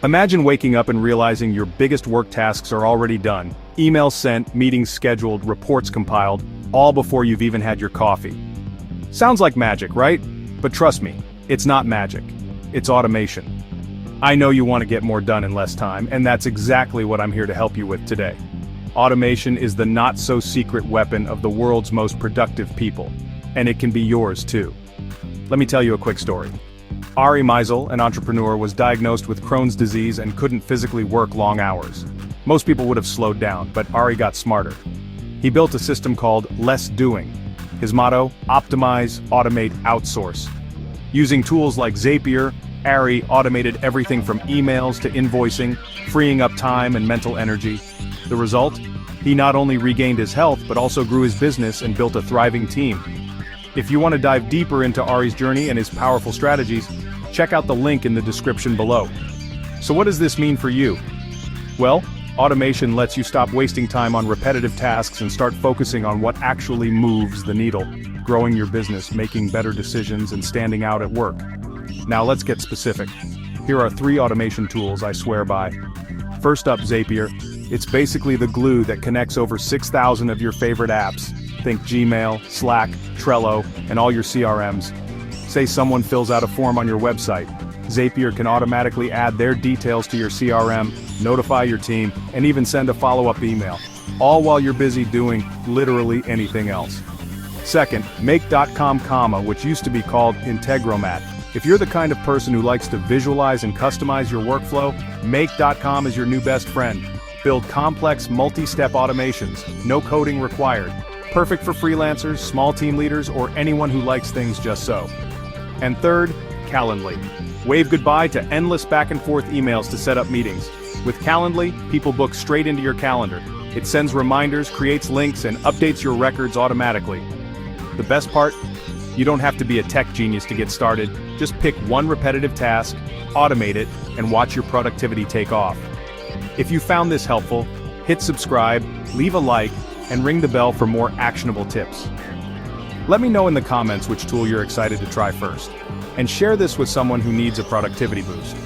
Imagine waking up and realizing your biggest work tasks are already done. Emails sent, meetings scheduled, reports compiled, all before you've even had your coffee. Sounds like magic, right? But trust me, it's not magic. It's automation. I know you want to get more done in less time, and that's exactly what I'm here to help you with today. Automation is the not-so-secret weapon of the world's most productive people, and it can be yours too. Let me tell you a quick story. Ari Meisel, an entrepreneur, was diagnosed with Crohn's disease and couldn't physically work long hours. Most people would have slowed down, but Ari got smarter. He built a system called Less Doing. His motto: optimize, automate, outsource. Using tools like Zapier, Ari automated everything from emails to invoicing, freeing up time and mental energy. The result? He not only regained his health but also grew his business and built a thriving team. If you want to dive deeper into Ari's journey and his powerful strategies, check out the link in the description below. So what does this mean for you? Well, automation lets you stop wasting time on repetitive tasks and start focusing on what actually moves the needle, growing your business, making better decisions, and standing out at work. Now let's get specific. Here are 3 automation tools I swear by. First up, Zapier. It's basically the glue that connects over 6,000 of your favorite apps. Think Gmail, Slack, Trello, and all your CRMs. Say someone fills out a form on your website. Zapier can automatically add their details to your CRM, notify your team, and even send a follow-up email, all while you're busy doing literally anything else. Second, Make.com, which used to be called Integromat. If you're the kind of person who likes to visualize and customize your workflow, Make.com is your new best friend. Build complex, multi-step automations, no coding required. Perfect for freelancers, small team leaders, or anyone who likes things just so. And third, Calendly. Wave goodbye to endless back-and-forth emails to set up meetings. With Calendly, people book straight into your calendar. It sends reminders, creates links, and updates your records automatically. The best part? You don't have to be a tech genius to get started. Just pick one repetitive task, automate it, and watch your productivity take off. If you found this helpful, hit subscribe, leave a like, and ring the bell for more actionable tips. Let me know in the comments which tool you're excited to try first, and share this with someone who needs a productivity boost.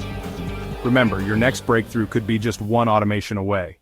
Remember, your next breakthrough could be just one automation away.